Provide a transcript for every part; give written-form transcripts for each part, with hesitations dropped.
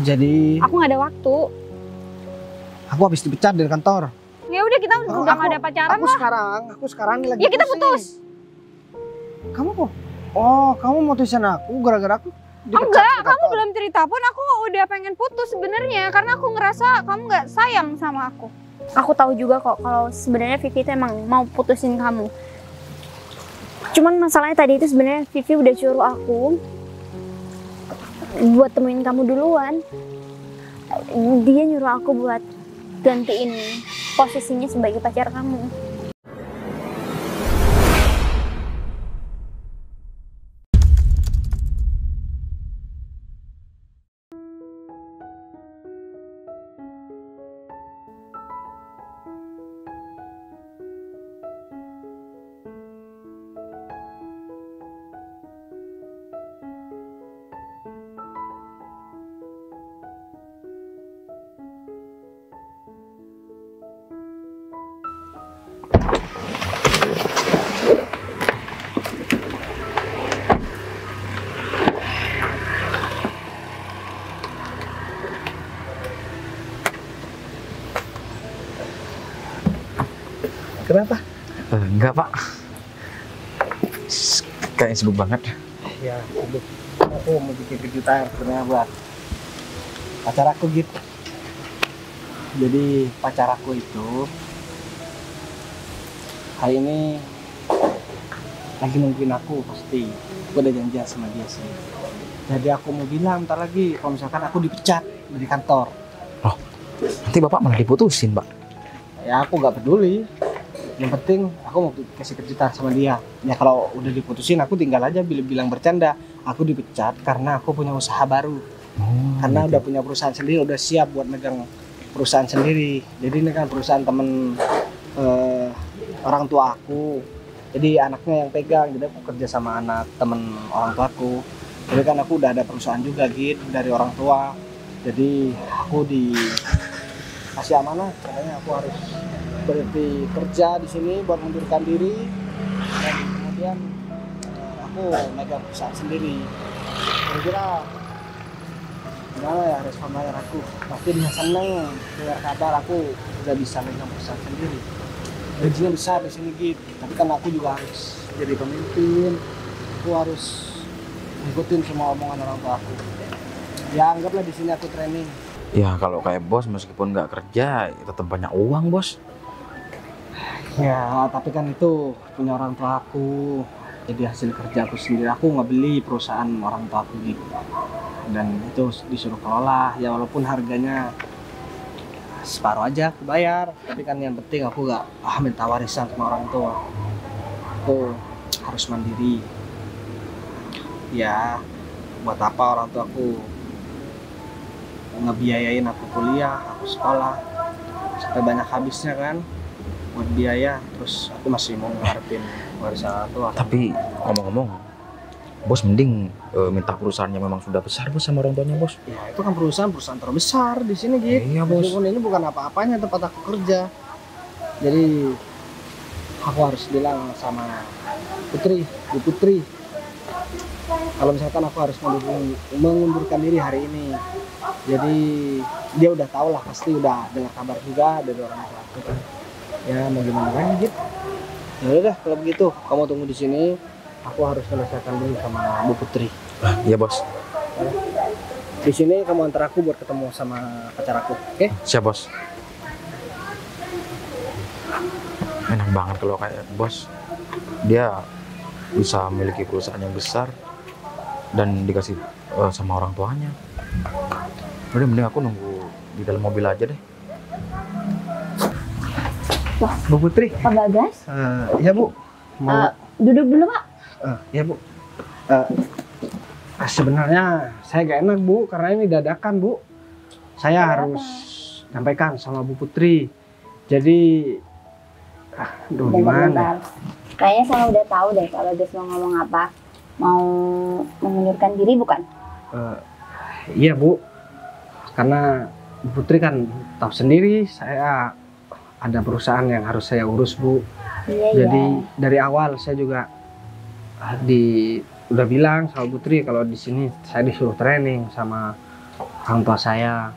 Jadi Aku nggak ada waktu. aku habis dipecat dari kantor. Ya udah kita udah nggak ada pacaran lah. Aku sekarang nih lagi Ya kita pusing. putus. Kamu kok? Oh, kamu mutusin aku gara-gara aku dipecat Enggak, dari kamu kantor. belum cerita pun aku udah pengen putus sebenarnya karena aku ngerasa kamu nggak sayang sama aku. Aku tahu juga kok kalau sebenarnya Vivi itu emang mau putusin kamu. Cuman masalahnya tadi itu sebenarnya Vivi udah suruh aku buat temuin kamu duluan. Dia nyuruh aku buat gantiin posisinya sebagai pacar kamu. Kenapa? Enggak pak, kayaknya sibuk banget. Ya, aku mau bikin kejutan sebenarnya buat pacar aku gitu. Jadi pacar aku itu hari ini lagi nungguin aku pasti. Aku udah janjian sama dia sih. Jadi aku mau bilang bentar lagi kalau misalkan aku dipecat dari kantor. Loh, nanti bapak malah diputusin pak. Ya aku nggak peduli. Yang penting aku mau kasih kejutan sama dia. Ya kalau udah diputusin aku tinggal aja bilang bercanda. Aku dipecat karena aku punya usaha baru. Karena udah punya perusahaan sendiri, udah siap buat megang perusahaan sendiri. Jadi ini kan perusahaan temen orang tua aku. Jadi anaknya yang pegang. Jadi aku kerja sama anak temen orang tua aku. Jadi kan aku udah ada perusahaan juga gitu dari orang tua. Jadi aku dikasih amanah, caranya aku harus berhenti kerja di sini buat mundurkan diri dan kemudian aku megang perusahaan sendiri. Kira-kira gimana ya respon bayar aku? Pasti dia seneng dengar kabar aku udah bisa megang perusahaan sendiri. Gajinya besar di sini gitu. Tapi kan aku juga harus jadi pemimpin. Aku harus ngikutin semua omongan orang tua aku. Ya anggaplah di sini aku training. Ya kalau kayak bos meskipun nggak kerja tetap banyak uang bos. Ya, tapi kan itu punya orang tua aku. Jadi hasil kerja aku sendiri. Aku nggak beli perusahaan orang tua aku gitu. Dan itu disuruh kelola. Ya walaupun harganya separuh aja aku bayar. Tapi kan yang penting aku nggak minta warisan sama orang tua. Aku harus mandiri. Ya, buat apa orang tua aku ngebiayain aku kuliah, aku sekolah. Sampai banyak habisnya kan. Buat biaya, terus aku masih mau ngarepin warisan orang tua. Tapi ngomong-ngomong, bos mending minta perusahaannya memang sudah besar bos sama orang tuanya bos. Ya itu kan perusahaan terbesar di sini gitu. Iya bos. Meskipun ini bukan apa-apanya tempat aku kerja. Jadi aku harus bilang sama Bu Putri, kalau misalkan aku harus mengundurkan diri hari ini. Jadi dia udah tahu lah, pasti udah dengar kabar juga dari orang tua aku kan. Ya mau gimana lagi gitu. Ya udah kalau begitu kamu tunggu di sini. Aku harus selesaikan dulu sama Bu Putri. Iya bos. Di sini kamu antar aku buat ketemu sama pacar aku, oke? Siap bos. Enak banget kalau kayak bos. Dia bisa memiliki perusahaan yang besar dan dikasih sama orang tuanya. Udah mending aku nunggu di dalam mobil aja deh. Wah, Bu Putri. Pak Bagas? Ya Bu. Mau Duduk dulu Pak. ya Bu. Sebenarnya saya gak enak Bu, karena ini dadakan Bu. Saya harus sampaikan sama Bu Putri. Jadi, gimana? Kayaknya saya udah tahu deh Pak Bagas mau ngomong apa. Mau mengundurkan diri bukan? Iya Bu, karena Bu Putri kan tahu sendiri saya ada perusahaan yang harus saya urus Bu. Iya, Jadi dari awal saya juga udah bilang sama Putri kalau di sini saya disuruh training sama orang tua saya,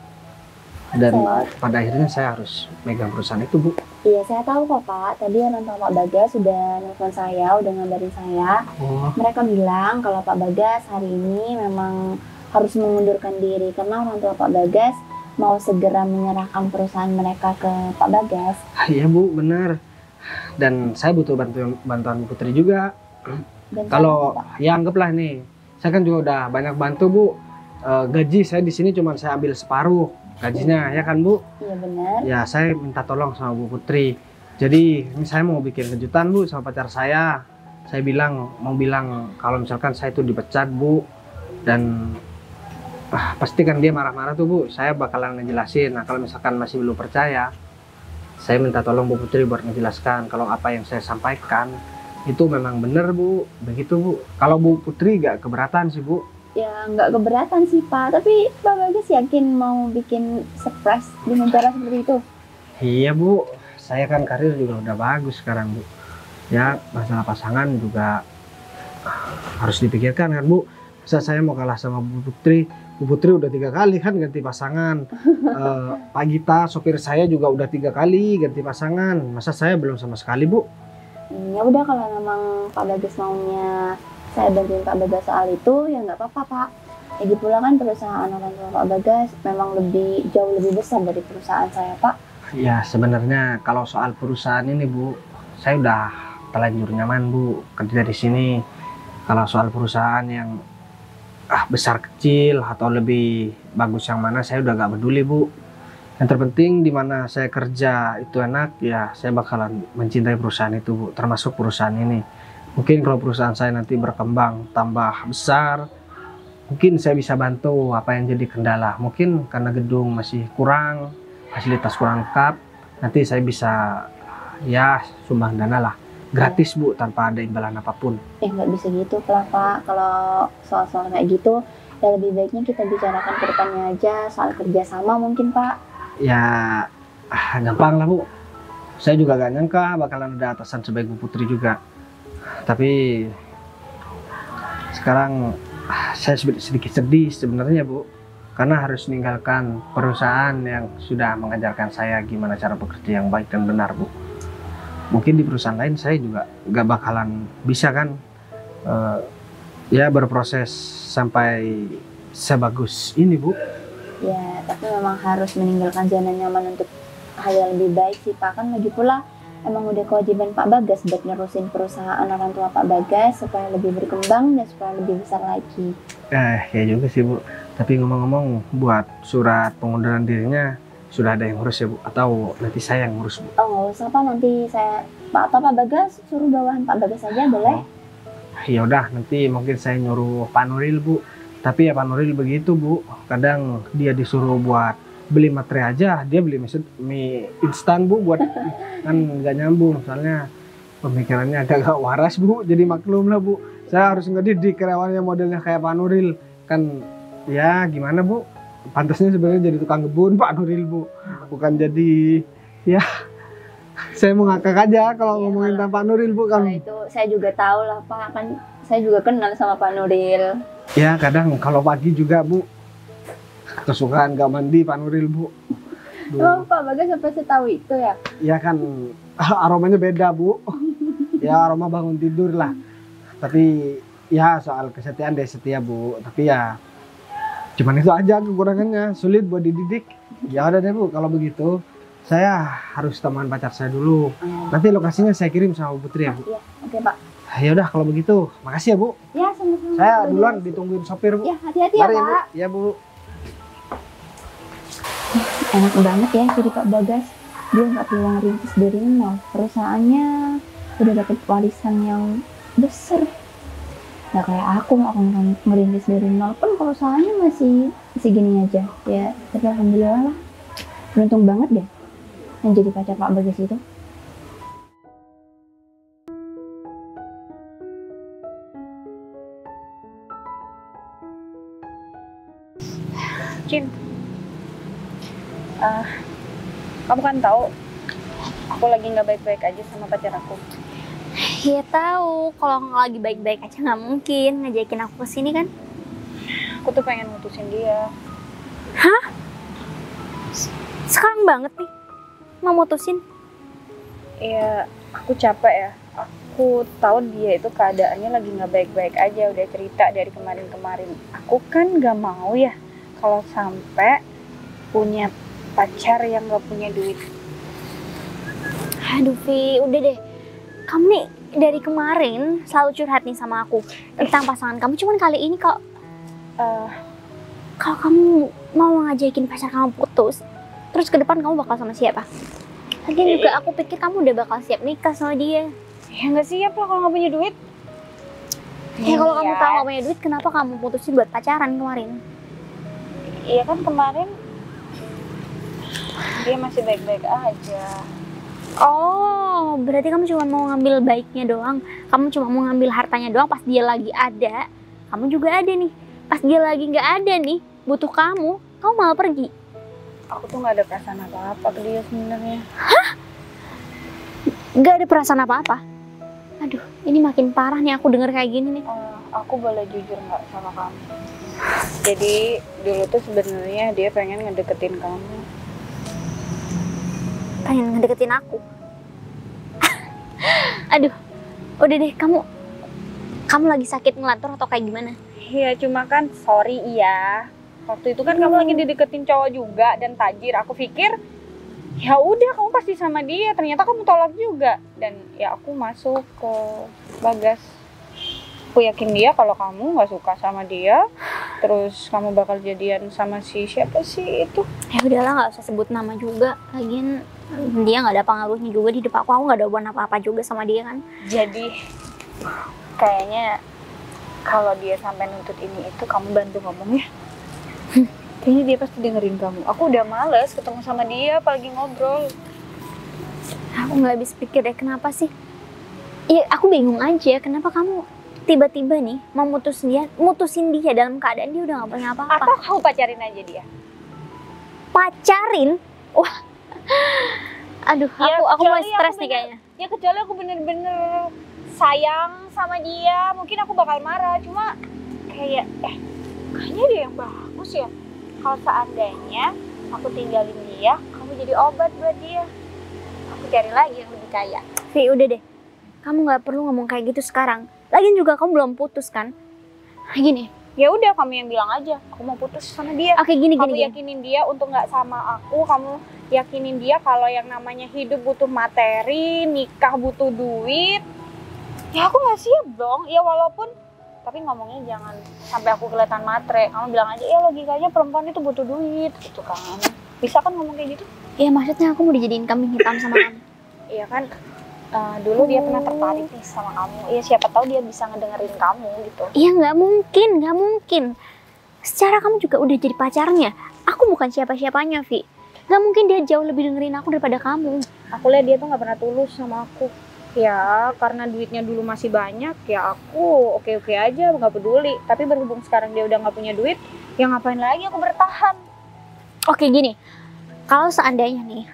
dan Saya- pada akhirnya saya harus megang perusahaan itu, Bu. Iya, saya tahu kok Pak. Tadi orang tua Pak Bagas sudah nelfon saya, udah ngabarin saya. Oh, Mereka bilang kalau Pak Bagas hari ini memang harus mengundurkan diri karena orang tua Pak Bagas mau segera menyerahkan perusahaan mereka ke Pak Bagas. iya Bu, benar. Dan saya butuh bantuan Bu Putri juga. Dan Kalau saya, Pak, ya anggaplah nih, saya kan juga udah banyak bantu Bu. Gaji saya di sini cuma saya ambil separuh gajinya, ya kan Bu? iya benar. Ya saya minta tolong sama Bu Putri. Jadi ini saya mau bikin kejutan Bu sama pacar saya. Saya mau bilang kalau misalkan saya itu dipecat Bu, dan pasti kan dia marah-marah tuh Bu. Saya bakalan ngejelasin. Nah kalau misalkan masih belum percaya, saya minta tolong Bu Putri buat ngejelaskan kalau apa yang saya sampaikan itu memang benar Bu. Begitu Bu. Kalau Bu Putri gak keberatan sih Bu. Ya nggak keberatan sih Pak, tapi Pak Bagas yakin mau bikin surprise dengan cara seperti itu? Iya Bu, saya kan karir juga udah bagus sekarang Bu. Ya masalah pasangan juga harus dipikirkan kan Bu. Masa saya mau kalah sama Bu Putri? Bu Putri udah 3 kali kan ganti pasangan. Pak Gita, sopir saya juga udah 3 kali ganti pasangan. Masa saya belum sama sekali Bu? Ya udah kalau memang Pak Bagas maunya saya bantuin Pak Bagas soal itu ya nggak apa-apa Pak. Lagi pula kan perusahaan orang tua Pak Bagas memang jauh lebih besar dari perusahaan saya Pak. Ya sebenarnya kalau soal perusahaan ini Bu, saya udah terlanjur nyaman Bu kerja di sini. Kalau soal perusahaan yang besar kecil atau lebih bagus yang mana saya udah gak peduli Bu. Yang terpenting di mana saya kerja itu enak, ya saya bakalan mencintai perusahaan itu Bu, termasuk perusahaan ini. Mungkin kalau perusahaan saya nanti berkembang tambah besar, mungkin saya bisa bantu apa yang jadi kendala. Mungkin karena gedung masih kurang, fasilitas kurang lengkap, nanti saya bisa ya sumbang dana lah, gratis Bu, tanpa ada imbalan apapun. Nggak bisa gitu lah Pak. Kalau soal-soal kayak gitu ya lebih baiknya kita bicarakan ke depannya aja soal kerjasama mungkin Pak. Ya gampang lah Bu, saya juga gak nyangka bakalan ada atasan sebaik Bu Putri juga. Tapi sekarang saya sedikit sedih sebenarnya Bu, karena harus meninggalkan perusahaan yang sudah mengajarkan saya gimana cara bekerja yang baik dan benar Bu. Mungkin di perusahaan lain saya juga gak bakalan bisa kan ya berproses sampai sebagus ini Bu. Ya tapi memang harus meninggalkan zona nyaman untuk hal yang lebih baik sih Pak. Kan lagi pula emang udah kewajiban Pak Bagas buat nerusin perusahaan orang tua Pak Bagas supaya lebih berkembang dan supaya lebih besar lagi. Ya juga sih Bu. Tapi ngomong-ngomong, buat surat pengunduran dirinya sudah ada yang ngurus ya Bu? Atau nanti saya yang ngurus Bu? Oh nggak usah Pak, nanti saya Pak atau Pak Bagas suruh bawahan Pak Bagas aja boleh? Ya udah, nanti mungkin saya nyuruh Pak Nuril Bu. Tapi ya Pak Nuril begitu Bu, kadang dia disuruh buat beli materai aja, dia beli mie instan Bu, buat kan nggak nyambung, soalnya pemikirannya agak waras Bu. Jadi maklum lah Bu, saya harus ngedidik karyawannya modelnya kayak Pak Nuril. Kan ya gimana Bu, pantasnya sebenarnya jadi tukang kebun Pak Nuril Bu, bukan jadi ya saya mau ngakak aja kalau ngomongin tentang Pak Nuril Bu kan. Kalau itu saya juga tahu lah Pak, kan saya juga kenal sama Pak Nuril. Ya kadang kalau pagi juga Bu, kesukaan gak mandi Pak Nuril Bu. Oh Pak Bagas sampai setahu itu ya? Ya kan aromanya beda Bu. Ya aroma bangun tidur lah. Tapi ya soal kesetiaan dia setia Bu. Tapi ya cuman itu aja kekurangannya, sulit buat dididik. Ya udah deh Bu, kalau begitu saya harus temuan pacar saya dulu. Nanti lokasinya saya kirim sama Bu Putri ya Bu. Iya, oke Pak. Ya udah kalau begitu, makasih ya Bu. Ya sama-sama. Saya Pak duluan Bagas. ditungguin sopir Bu. Ya hati-hati ya Mari ya Bu. Pak. Ya Bu. Enak banget ya jadi Pak Bagas. Dia nggak perlu ngerintis dari nol. Perusahaannya udah dapat warisan yang besar. Nggak kayak aku ngerintis dari nol pun perusahaannya masih gini aja. Ya, tapi alhamdulillah lah. Beruntung banget deh yang jadi pacar Pak Bagas itu. Cin, kamu kan tahu aku lagi nggak baik-baik aja sama pacar aku. Ya tahu, kalau lagi baik-baik aja nggak mungkin ngajakin aku kesini kan. Aku tuh pengen mutusin dia. Sekarang banget nih mau mutusin. Ya, aku capek ya. Aku tahu dia itu keadaannya lagi nggak baik-baik aja. Udah cerita dari kemarin-kemarin. Aku kan nggak mau ya kalau sampai punya pacar yang nggak punya duit. Aduh Vi, udah deh. Kamu nih dari kemarin selalu curhat nih sama aku tentang pasangan kamu. Cuman kali ini kok kalau kamu mau ngajakin pacar kamu putus, terus ke depan kamu bakal sama siapa? Lagian juga aku pikir kamu udah bakal siap nikah sama dia. Ya nggak siap lah kalau nggak punya duit. Ya kalau kamu Iya. tahu gak punya duit, kenapa kamu putusin buat pacaran kemarin? Iya kan kemarin dia masih baik-baik aja. Oh, berarti kamu cuma mau ngambil baiknya doang. Kamu cuma mau ngambil hartanya doang. Pas dia lagi ada, kamu juga ada nih. Pas dia lagi nggak ada nih, butuh kamu malah pergi. Aku tuh nggak ada perasaan apa-apa ke dia sebenarnya. Nggak ada perasaan apa-apa. Aduh, ini makin parah nih aku denger kayak gini nih. Aku boleh jujur nggak sama kamu? Jadi dulu tuh sebenarnya dia pengen ngedeketin kamu. Pengen ngedeketin aku. Aduh, udah deh, kamu lagi sakit ngelantur atau kayak gimana? Iya cuma kan sorry iya. Waktu itu kan kamu lagi dideketin cowok juga dan tajir. Aku pikir ya udah kamu pasti sama dia. Ternyata kamu tolak juga. Dan ya aku masuk ke Bagas. Aku yakin dia kalau kamu nggak suka sama dia, terus kamu bakal jadian sama siapa sih itu? Ya udahlah, nggak usah sebut nama juga. Lagian dia nggak ada pengaruhnya juga di depan aku nggak ada hubungan apa-apa juga sama dia kan. Jadi kayaknya kalau dia sampai nuntut ini itu kamu bantu ngomong ya. Kayaknya dia pasti dengerin kamu. Aku udah males ketemu sama dia apalagi ngobrol. Aku nggak habis pikir deh kenapa sih. Iya, aku bingung aja kenapa kamu tiba-tiba nih mau mutusin dia dalam keadaan dia udah nggak punya apa-apa. Atau kamu pacarin aja dia? Pacarin? Wah, aduh, Ya, aku mulai kecuali stres aku nih kayaknya. Ya kecuali aku bener-bener sayang sama dia, mungkin aku bakal marah. Cuma kayak kayaknya dia yang bagus ya. Kalau seandainya aku tinggalin dia, kamu jadi obat buat dia. Aku cari lagi yang lebih kaya. Vi, udah deh. Kamu nggak perlu ngomong kayak gitu sekarang. Lagian juga kamu belum putus kan? Gini, Ya udah kamu yang bilang aja, aku mau putus sama dia. oke gini. Kamu yakinin dia untuk nggak sama aku, kamu yakinin dia kalau yang namanya hidup butuh materi, nikah butuh duit. Ya aku nggak siap dong. Ya walaupun, tapi ngomongnya jangan sampai aku kelihatan matre. Kamu bilang aja, ya logikanya perempuan itu butuh duit gitu kan. Bisa kan ngomong kayak gitu? Ya maksudnya aku mau dijadiin kambing hitam sama kamu. Iya kan. Dulu dia pernah tertarik nih sama kamu. Iya siapa tahu dia bisa ngedengerin kamu gitu. Iya nggak mungkin. Secara kamu juga udah jadi pacarnya. Aku bukan siapa-siapanya, Vi. Nggak mungkin dia jauh lebih dengerin aku daripada kamu. Aku lihat dia tuh nggak pernah tulus sama aku. Ya karena duitnya dulu masih banyak, ya aku oke-oke aja, nggak peduli. Tapi berhubung sekarang dia udah nggak punya duit, ya ngapain lagi aku bertahan? Oke gini, kalau seandainya nih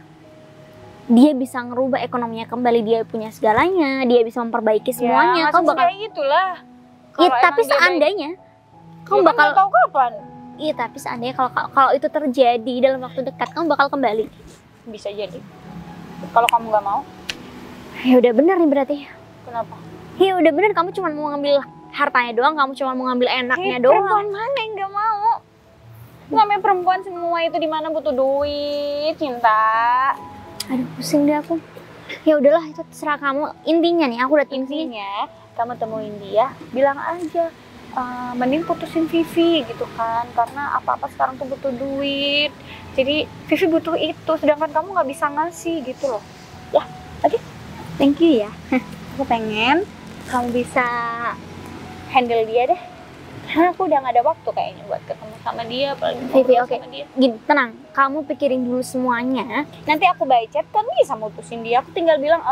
dia bisa ngerubah ekonominya kembali, dia punya segalanya, dia bisa memperbaiki semuanya, kamu bakal kayak gitulah. Iya, tapi seandainya kamu Kamu bakal tahu kapan? Iya, tapi seandainya kalau itu terjadi dalam waktu dekat, kamu bakal kembali. Bisa jadi. Kalau kamu nggak mau, Ya udah bener nih berarti. kenapa? Ya udah bener, kamu cuma mau ngambil hartanya doang, kamu cuma mau ngambil enaknya doang. Perempuan mana yang nggak mau? Namanya perempuan semua itu di mana butuh duit, cinta. Aduh, pusing deh aku. Ya udahlah, itu terserah kamu. Intinya nih, aku udah intinya. Intinya kamu temuin dia, bilang aja mending putusin Vivi gitu kan, karena apa-apa sekarang tuh butuh duit. Jadi Vivi butuh itu, sedangkan kamu nggak bisa ngasih gitu loh. Ya, oke. Thank you ya. Aku pengen kamu bisa handle dia deh. Karena aku udah gak ada waktu kayaknya buat ketemu sama dia, apalagi Vivi, ngobrol oke. sama dia. Gini, tenang. Kamu pikirin dulu semuanya. Nanti aku by chat kan bisa mutusin dia. Aku tinggal bilang,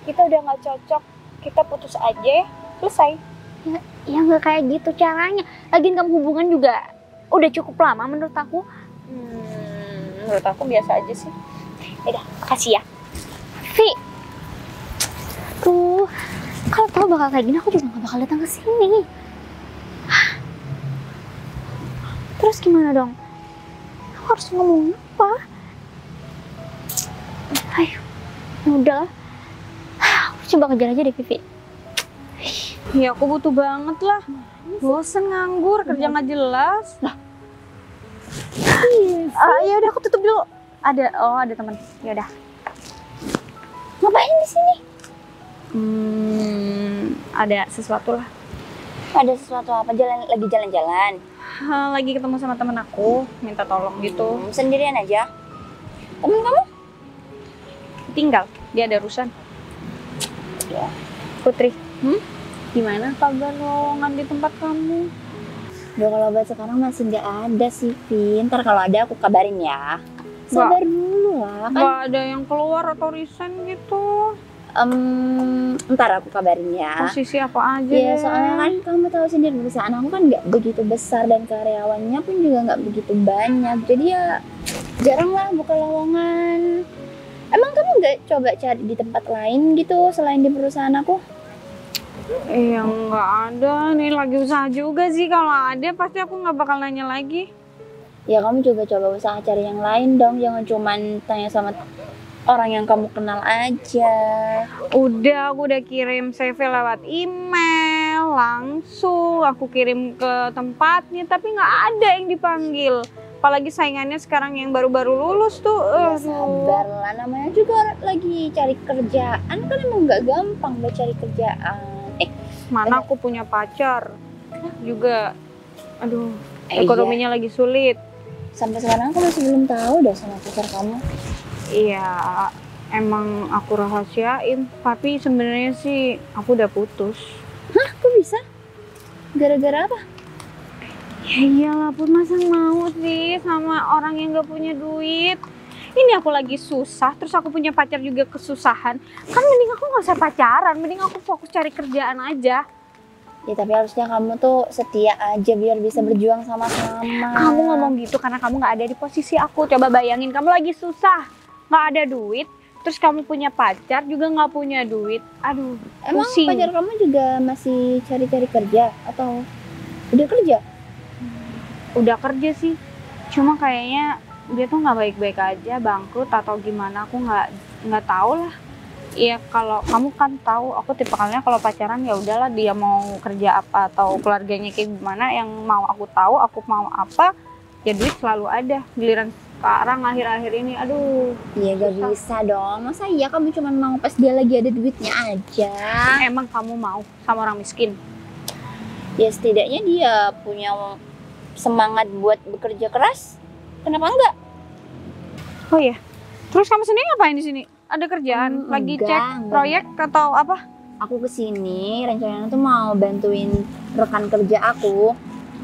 kita udah gak cocok, kita putus aja ya, selesai. Ya nggak kayak gitu caranya. Lagian kamu hubungan juga udah cukup lama menurut aku. Menurut aku biasa aja sih. Yaudah, makasih ya. Vi, tuh kalau tahu bakal kayak gini aku juga nggak bakal datang ke sini. Terus gimana dong? Aku harus ngomong apa? Ayo, ya udah. Aku coba kejar aja deh Vivi. Ya aku butuh banget lah. Bosen nganggur, kerja nggak jelas. Ya udah aku tutup dulu. Ada teman. Ya udah. Ngapain di sini? Ada sesuatu lah. Ada sesuatu apa? Lagi jalan-jalan. Lagi ketemu sama temen aku, minta tolong gitu. Sendirian aja. Temen kamu? Tinggal, dia ada urusan. Ya. Putri, gimana kabar lowongan di tempat kamu? Udah kalau buat sekarang masih nggak ada sih, Vin. Ntar kalau ada aku kabarin ya. Sabar dulu lah kan. Gak ada yang keluar atau resign gitu. Ntar aku kabarin ya. Posisi apa aja Ya deh. soalnya kan kamu tahu sendiri perusahaan aku kan nggak begitu besar dan karyawannya pun juga nggak begitu banyak. Jadi ya jarang lah buka lowongan. Emang kamu nggak coba cari di tempat lain gitu selain di perusahaan aku? Iya nggak ada, nih lagi usaha juga sih. Kalau ada pasti aku nggak bakal nanya lagi. Ya kamu juga coba usaha cari yang lain dong. Jangan cuman tanya sama orang yang kamu kenal aja. Udah, aku udah kirim CV lewat email, langsung aku kirim ke tempatnya, tapi nggak ada yang dipanggil. Apalagi saingannya sekarang yang baru-baru lulus tuh. Ya sabar lah, namanya juga lagi cari kerjaan kan emang nggak gampang buat cari kerjaan. Mana aku punya pacar juga. Aduh, ekonominya lagi sulit. Sampai sekarang aku masih belum tahu dah sama pacar kamu. Iya, emang aku rahasiain. Tapi sebenarnya sih aku udah putus. Hah, kok bisa? Gara-gara apa? Ya iyalah Put, masa mau sih sama orang yang gak punya duit. Ini aku lagi susah, terus aku punya pacar juga kesusahan. Kan mending aku gak usah pacaran, mending aku fokus cari kerjaan aja. Ya tapi harusnya kamu tuh setia aja biar bisa berjuang sama-sama. Kamu ngomong gitu karena kamu gak ada di posisi aku. Coba bayangin, kamu lagi susah, gak ada duit, terus kamu punya pacar juga gak punya duit. Aduh, Emang pusing. pacar kamu juga masih cari-cari kerja atau udah kerja? Udah kerja sih, cuma kayaknya dia tuh nggak baik-baik aja, bangkrut atau gimana, aku nggak tahu lah. Iya, kalau kamu kan tahu aku tipikalnya kalau pacaran ya udahlah, dia mau kerja apa atau keluarganya kayak gimana, yang mau aku tahu, aku mau apa ya duit selalu ada. Giliran sekarang akhir-akhir ini aduh. Iya gak bisa dong, masa iya kamu cuma mau pas dia lagi ada duitnya aja? Emang kamu mau sama orang miskin? Ya setidaknya dia punya semangat buat bekerja keras, kenapa enggak? Oh iya, terus kamu sendiri ngapain di sini? Ada kerjaan? Lagi cek proyek atau apa? Aku kesini rencananya tuh mau bantuin rekan kerja aku.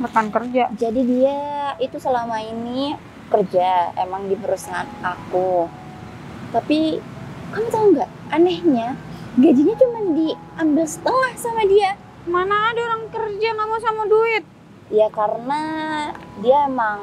Rekan kerja? Jadi dia itu selama ini kerja emang di perusahaan aku. Tapi kamu tahu nggak? Anehnya gajinya cuma diambil setengah sama dia. Mana ada orang kerja nggak mau sama duit? Ya karena dia emang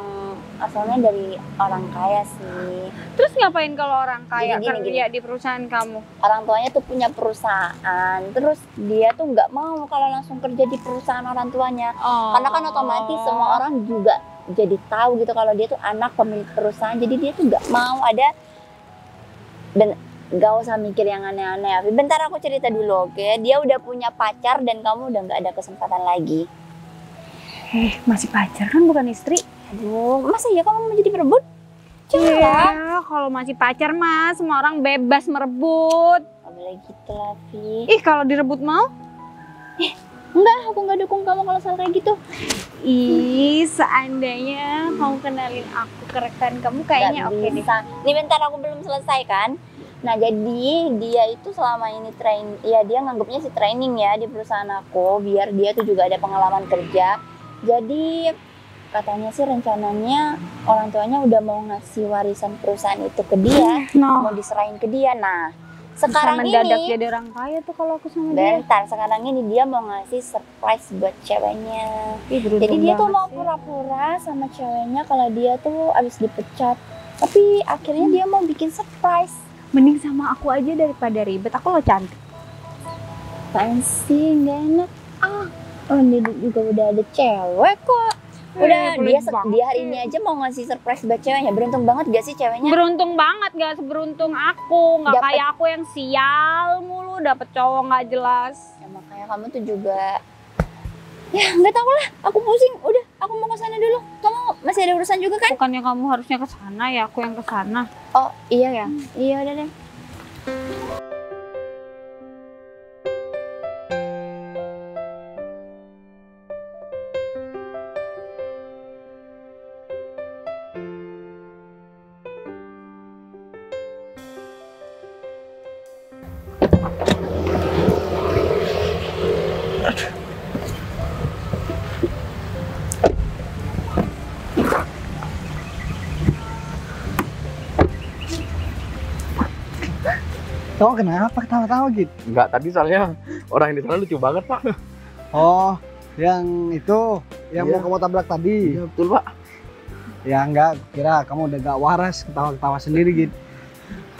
asalnya dari orang kaya sih. Terus ngapain kalau orang kaya Gini, kerja di perusahaan kamu? Orang tuanya tuh punya perusahaan, terus dia tuh nggak mau kalau langsung kerja di perusahaan orang tuanya. Oh. Karena kan otomatis semua orang juga jadi tahu gitu kalau dia tuh anak pemilik perusahaan. Jadi dia tuh nggak mau ada gak usah mikir yang aneh-aneh. Bentar aku cerita dulu, oke? Dia udah punya pacar dan kamu udah nggak ada kesempatan lagi. Masih pacar kan, bukan istri? Aduh, masa ya kamu mau jadi perebut? Jangan lah. Iya, kalau masih pacar mah semua orang bebas merebut. Gak boleh gitu lah, Vi. Ih, kalau direbut mau? Enggak, aku nggak dukung kamu kalau soal kayak gitu. Ih, seandainya kamu kenalin aku ke rekan kamu kayaknya Nggak oke deh. bisa. Nih bentar aku belum selesai kan. Nah jadi dia itu selama ini dia nganggapnya sih training ya di perusahaan aku biar dia tuh juga ada pengalaman kerja. Jadi katanya sih rencananya orang tuanya udah mau ngasih warisan perusahaan itu ke dia, mau diserahin ke dia. Nah sekarang mendadak ini jadi orang kaya tuh kalau aku sama dia. bentar, sekarang ini dia mau ngasih surprise buat ceweknya. Ih, beruntung Jadi dia tuh banget mau sih. pura-pura sama ceweknya kalau dia tuh abis dipecat. Tapi akhirnya dia mau bikin surprise. Mending sama aku aja daripada ribet. Aku lo cantik. Apaan sih, nggak enak. Oh dia juga udah ada cewek kok. Udah pelit dia banget dia hari sih. ini aja mau ngasih surprise buat ceweknya. Beruntung banget gak sih ceweknya? Beruntung banget, gak seberuntung aku. Gak Dapet- kayak aku yang sial mulu, dapet cowok gak jelas. Ya, makanya kamu tuh juga ya nggak tahu lah. Aku pusing. Udah, aku mau ke sana dulu. Kamu masih ada urusan juga kan? Bukannya kamu harusnya ke sana ya, aku yang ke sana. Oh iya ya. Iya udah deh. Kamu kenapa ketawa-tawa gitu? Enggak, tadi soalnya orang yang di sana lucu banget, Pak. Oh, yang itu, yang Iya. mau kamu tabrak tadi. Iya, betul, Pak. Ya enggak, kira kamu udah gak waras ketawa-ketawa sendiri gitu.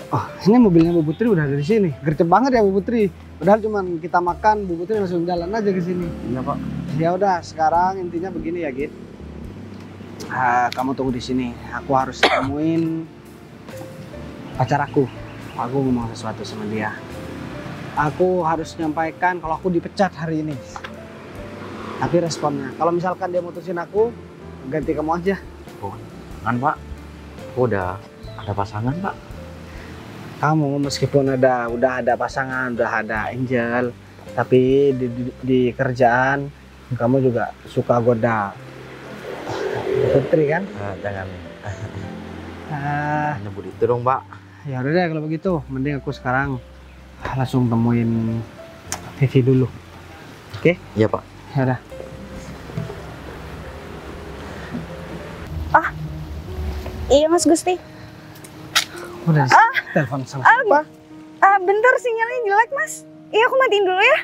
Oh, ini mobilnya Bu Putri udah dari sini. Gercep banget ya Bu Putri. Padahal cuman kita makan, Bu Putri langsung jalan aja ke sini. Iya, Pak. Ya udah, sekarang intinya begini ya, Git. Kamu tunggu di sini. Aku harus temuin pacar aku. Aku ngomong sesuatu sama dia. Aku harus nyampaikan kalau aku dipecat hari ini. Tapi responnya, kalau misalkan dia mutusin aku, ganti kamu aja. Kan, Pak. Aku udah ada pasangan, Pak. Kamu meskipun udah ada pasangan, udah ada Angel, tapi di kerjaan kamu juga suka goda Putri kan? Jangan Ah, nyebut itu dong, Pak. ya udah deh kalau begitu, mending aku sekarang langsung temuin Vivi dulu. Oke? Iya, Pak. Ya udah. Iya Mas Gusti. Udah telepon sama siapa? Bentar sinyalnya jelek Mas. Iya aku matiin dulu ya.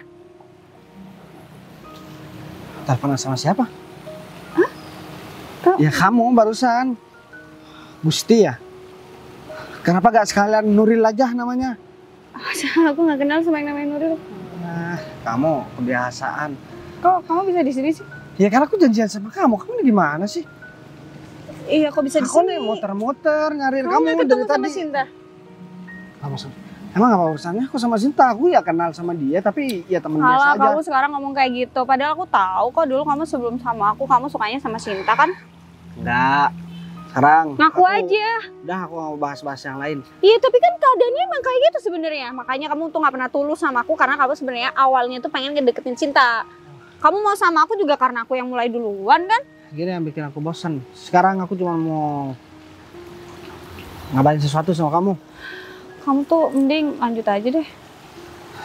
Telepon sama siapa? Ya kamu barusan. Gusti ya? Kenapa gak sekalian Nuril aja namanya? Aku nggak kenal sama yang namanya Nuril. Nah, kamu kebiasaan. Kok kamu bisa di sini sih? Ya karena aku janjian sama kamu. Kamu ini gimana sih? Iya kok bisa di Aku sini? nih muter-muter nyariin Kamu kamu nggak dari ketemu sama tadi. Sinta? Kamu emang apa urusannya? Aku sama Sinta, aku ya kenal sama dia, tapi ya temen biasa Alah, aja. kamu sekarang ngomong kayak gitu. Padahal aku tahu kok dulu kamu sebelum sama aku, kamu sukanya sama Sinta kan? Enggak. Sekarang Ngaku aja. Udah aku mau bahas-bahas yang lain. Iya, tapi kan keadaannya emang kayak gitu sebenarnya. Makanya kamu tuh nggak pernah tulus sama aku karena kamu sebenarnya awalnya tuh pengen ngedeketin Sinta. Kamu mau sama aku juga karena aku yang mulai duluan kan? Gini yang bikin aku bosan. Sekarang aku cuma mau ngabarin sesuatu sama kamu. Kamu tuh mending lanjut aja deh.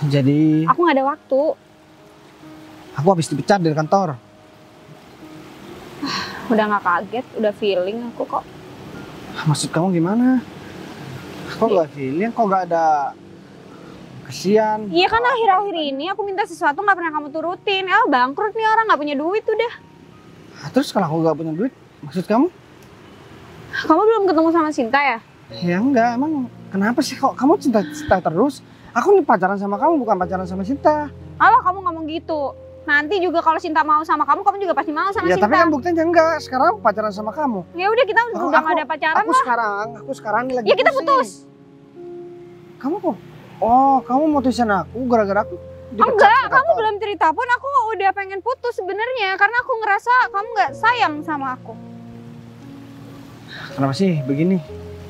Jadi Aku nggak ada waktu. aku habis dipecat dari kantor. Udah nggak kaget, udah feeling aku kok. Maksud kamu gimana? Kok gak feeling? Kok gak ada kesian? Iya kan akhir-akhir ini aku minta sesuatu nggak pernah kamu turutin. Bangkrut nih orang, nggak punya duit udah. Terus kalau aku gak punya duit, maksud kamu? Kamu belum ketemu sama Sinta ya? Ya enggak, emang kenapa sih kok kamu cinta terus? Aku nih pacaran sama kamu, bukan pacaran sama Sinta. Alah kamu ngomong gitu. Nanti juga kalau Sinta mau sama kamu juga pasti mau sama Ya Sinta. tapi kan buktinya enggak, sekarang aku pacaran sama kamu. Ya udah kita udah nggak ada pacaran Aku lah. sekarang nih lagi Ya kita pusing. putus. Kamu kok? Oh, kamu mutusin aku gara-gara aku dipecat Enggak, di kamu kantor. belum cerita pun aku udah pengen putus sebenarnya karena aku ngerasa kamu nggak sayang sama aku. Kenapa sih begini?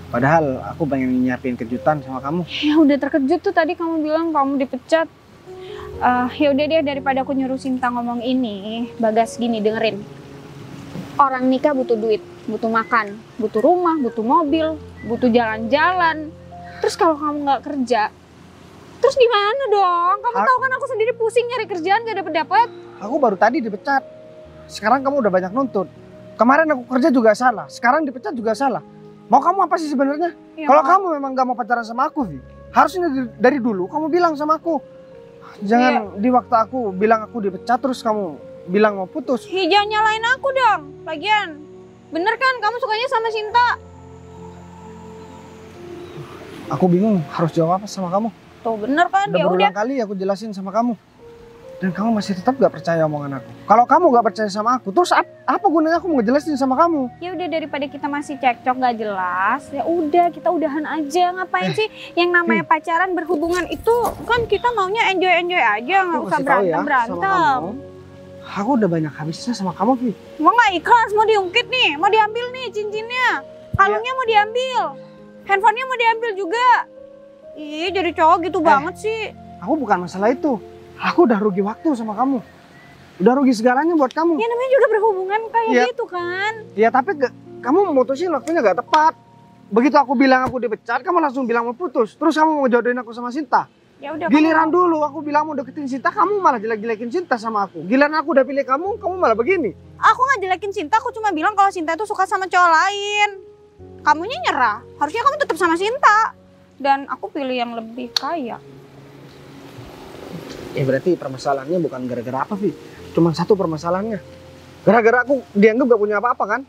Padahal aku pengen nyiapin kejutan sama kamu. Ya udah terkejut tuh tadi kamu bilang kamu dipecat. Ya udah deh daripada aku nyuruh Sinta ngomong ini, Bagas gini dengerin. Orang nikah butuh duit, butuh makan, butuh rumah, butuh mobil, butuh jalan-jalan. Terus kalau kamu nggak kerja, terus gimana dong? Kamu tahu kan aku sendiri pusing nyari kerjaan gak dapet-dapet. Aku baru tadi dipecat. Sekarang kamu udah banyak nuntut. Kemarin aku kerja juga salah, sekarang dipecat juga salah. Mau kamu apa sih sebenarnya? Ya, Kalau kamu memang gak mau pacaran sama aku, Vi, harusnya dari dulu kamu bilang sama aku. Jangan di waktu aku bilang aku dipecat terus kamu bilang mau putus. jangan nyalain aku dong. Lagian, bener kan kamu sukanya sama Sinta? Aku bingung harus jawab apa sama kamu. Tuh bener kan? Udah Ya udah. berulang kali aku jelasin sama kamu. dan kamu masih tetap gak percaya omongan aku. Kalau kamu gak percaya sama aku, terus apa gunanya aku mau ngejelasin sama kamu? Ya udah, daripada kita masih cekcok gak jelas, ya udah kita udahan aja. Ngapain sih yang namanya pacaran, berhubungan itu kan kita maunya enjoy aja, nggak usah berantem. Aku udah banyak habisnya sama kamu, Vi. Mau nggak ikhlas, mau diungkit nih, mau diambil nih cincinnya, kalungnya mau diambil, handphonenya mau diambil juga. Ih, jadi cowok gitu banget sih. Aku bukan masalah itu. Aku udah rugi waktu sama kamu. Udah rugi segalanya buat kamu. Ya namanya juga berhubungan kayak gitu kan. Ya tapi kamu memutusin waktunya gak tepat. Begitu aku bilang aku dipecat, kamu langsung bilang mau putus. Terus kamu mau jodohin aku sama Sinta. Ya udah. Giliran dulu aku bilang mau deketin Sinta, kamu malah jelek-jelekin Sinta sama aku. Giliran aku udah pilih kamu, kamu malah begini. Aku nggak jelekin Sinta, aku cuma bilang kalau Sinta itu suka sama cowok lain. Kamunya nyerah. Harusnya kamu tetap sama Sinta. Dan aku pilih yang lebih kaya. Ya berarti permasalahannya bukan gara-gara apa, Vi? Cuma satu permasalahannya. Gara-gara aku dianggap gak punya apa-apa kan?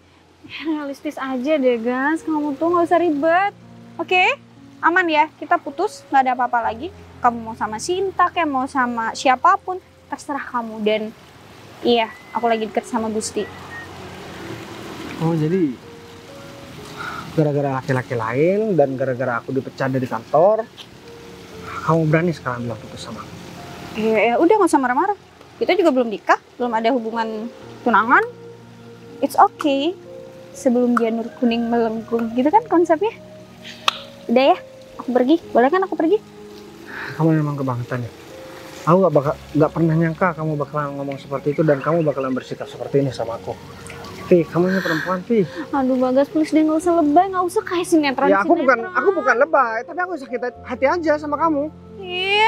Realistis aja deh, Gas. Kamu tuh nggak usah ribet. Oke? Aman ya, kita putus, nggak ada apa-apa lagi. Kamu mau sama Sinta, kayak mau sama siapapun, terserah kamu. Dan iya, aku lagi deket sama Gusti. Oh jadi gara-gara laki-laki lain dan gara-gara aku dipecat dari kantor, kamu berani sekarang bilang putus sama aku? Ya udah, nggak usah marah-marah. Kita juga belum nikah, belum ada hubungan tunangan. It's okay. Sebelum janur kuning melengkung, gitu kan konsepnya. Udah ya, aku pergi. Boleh kan aku pergi? Kamu memang kebangetan ya. Aku gak pernah nyangka kamu bakalan ngomong seperti itu dan kamu bakalan bersikap seperti ini sama aku. Vi, kamu ini perempuan, Vi. Aduh Bagas, please deh, nggak usah lebay, nggak usah kayak sinetron. Ya aku bukan lebay, tapi aku sakit hati aja sama kamu.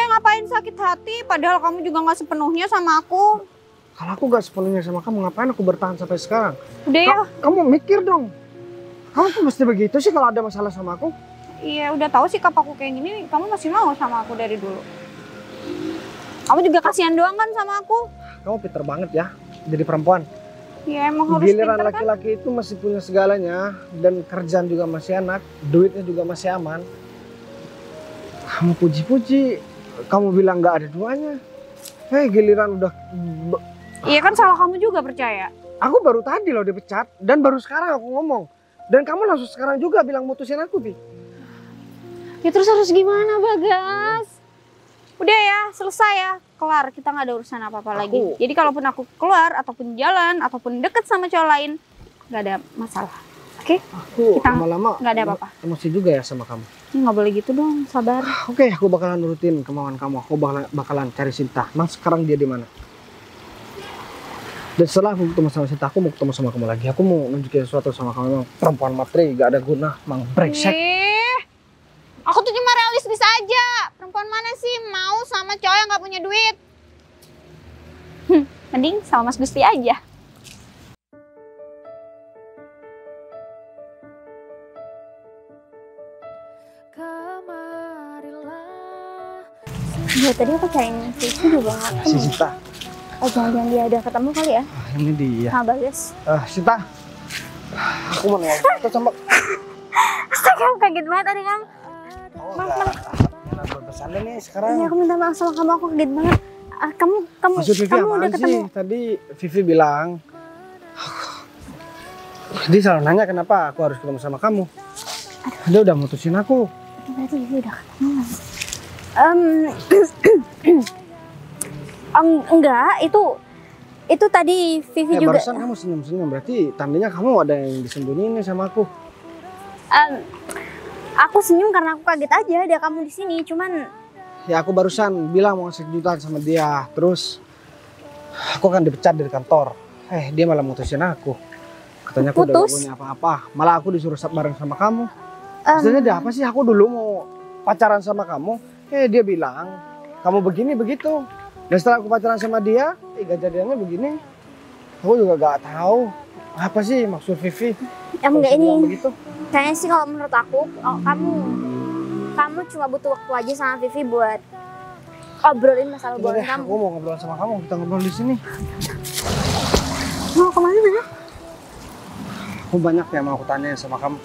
Ngapain sakit hati? Padahal kamu juga nggak sepenuhnya sama aku. Kalau aku gak sepenuhnya sama kamu, ngapain aku bertahan sampai sekarang? Udah ya. Kamu mikir dong. Kamu tuh mesti begitu sih kalau ada masalah sama aku. Iya, udah tahu sikap aku kayak gini, kamu masih mau sama aku dari dulu. Kamu juga kasihan doang kan sama aku. Kamu pinter banget ya, jadi perempuan. Iya, emang harus Giliran pinter kan. laki-laki itu masih punya segalanya dan kerjaan juga masih enak, duitnya juga masih aman. Kamu puji-puji, kamu bilang gak ada duanya. Giliran udah... Iya kan salah kamu juga, percaya. Aku baru tadi loh dipecat dan baru sekarang aku ngomong. Dan kamu langsung sekarang juga bilang mutusin aku, Bi. Ya terus harus gimana, Bagas? Udah ya, selesai ya. Kelar, kita nggak ada urusan apa-apa lagi. Jadi kalaupun aku keluar, ataupun jalan, ataupun deket sama cowok lain, nggak ada masalah. Oke? Aku Kita lama-lama nggak ada apa-apa. emosi juga ya sama kamu. Nggak boleh gitu dong, sabar. Oke, aku bakalan nurutin kemauan kamu. Aku bakalan cari Sinta. Emang sekarang dia di mana? Dan setelah aku ketemu sama Sinta, aku mau ketemu sama kamu lagi. Aku mau nunjukin sesuatu sama kamu. Emang perempuan materi, gak ada guna. Emang brengsek. Aku tuh cuma realistis aja. Perempuan mana sih mau sama cowok yang gak punya duit? Mending sama Mas Gusti aja. Ya, tadi aku cariin Vivi juga nggak Si ketemu. Sinta. Oh, jangan-jangan dia udah ketemu kali ya? Ini dia. Sama Bagas. Sinta. Aku mau nanya sesuatu sama... Astaga, kaget banget tadi kamu. Bercanda nih sekarang. Iya, aku minta maaf sama kamu, aku kaget banget. Maksud Vivi kamu apaan udah ketemu? sih? Tadi Vivi bilang dia selalu nanya kenapa aku harus ketemu sama kamu. Dia udah mutusin aku. Berarti Vivi udah ketemu. Enggak, itu tadi Vivi juga. Barusan kamu senyum-senyum, berarti tandanya kamu ada yang disembunyiin nih sama aku. Aku senyum karena aku kaget aja ada kamu di sini. Cuman Ya aku barusan bilang mau ngasih kejutan sama dia, terus aku kan dipecat dari kantor. Dia malah mutusin aku. Katanya aku udah gak punya apa-apa. Malah aku disuruh bareng sama kamu. Sebenarnya ada apa sih? Aku dulu mau pacaran sama kamu. Dia bilang kamu begini begitu. Dan setelah aku pacaran sama dia, kejadiannya begini. Aku juga gak tahu apa sih maksud Vivi. enggak ini. Begitu. Kayaknya sih kalau menurut aku, kamu cuma butuh waktu aja sama Vivi buat obrolin masalah hubungan kamu. Aku mau ngobrol sama kamu, kita ngobrol di sini. Mau kemana Bina? Aku banyak yang mau aku tanyain sama kamu.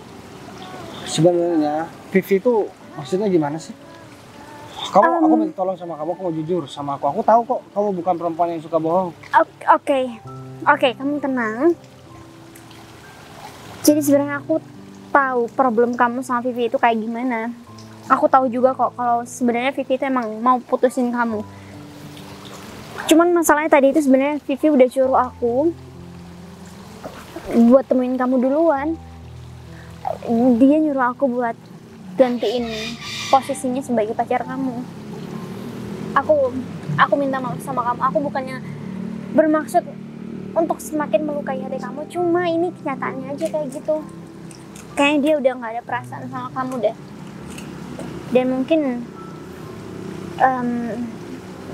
Sebenarnya Vivi itu maksudnya gimana sih? Aku minta tolong sama kamu, aku mau jujur sama aku. Aku tahu kok kamu bukan perempuan yang suka bohong. Oke, kamu tenang. Jadi sebenarnya aku tahu problem kamu sama Vivi itu kayak gimana. Aku tahu juga kok kalau sebenarnya Vivi itu emang mau putusin kamu. Cuman masalahnya tadi itu sebenarnya Vivi udah suruh aku buat temuin kamu duluan. Dia nyuruh aku buat gantiin posisinya sebagai pacar kamu. Aku minta maaf sama kamu. Aku bukannya bermaksud untuk semakin melukai hati kamu, cuma ini kenyataannya aja kayak gitu. Kayaknya dia udah nggak ada perasaan sama kamu deh. Dan mungkin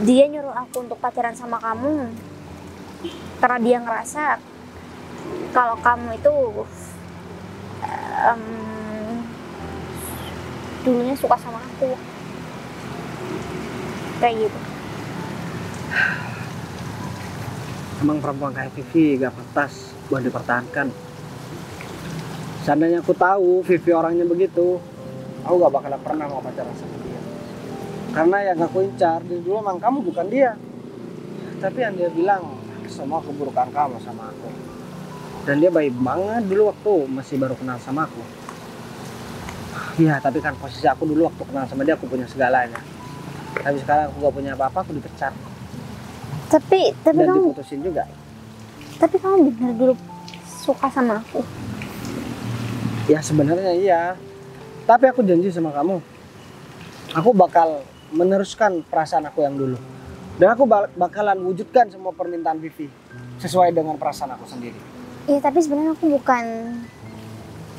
dia nyuruh aku untuk pacaran sama kamu karena dia ngerasa kalau kamu itu dulunya suka sama aku, kayak gitu. Emang perempuan kayak Vivi gak pantas buat dipertahankan. Seandainya aku tahu Vivi orangnya begitu, aku gak bakalan pernah mau pacaran sama dia. Karena yang aku incar dari dulu emang kamu bukan dia. Tapi yang dia bilang semua keburukan kamu sama aku. Dan dia baik banget dulu waktu masih baru kenal sama aku. Iya, tapi kan posisi aku dulu waktu kenal sama dia aku punya segalanya. Tapi sekarang aku gak punya apa-apa, aku dipecat. Tapi Dan kamu, diputusin juga. tapi kamu benar dulu suka sama aku. Ya sebenarnya iya. Tapi aku janji sama kamu, aku bakal meneruskan perasaan aku yang dulu. Dan aku bakalan wujudkan semua permintaan Vivi sesuai dengan perasaan aku sendiri. Iya, tapi sebenarnya aku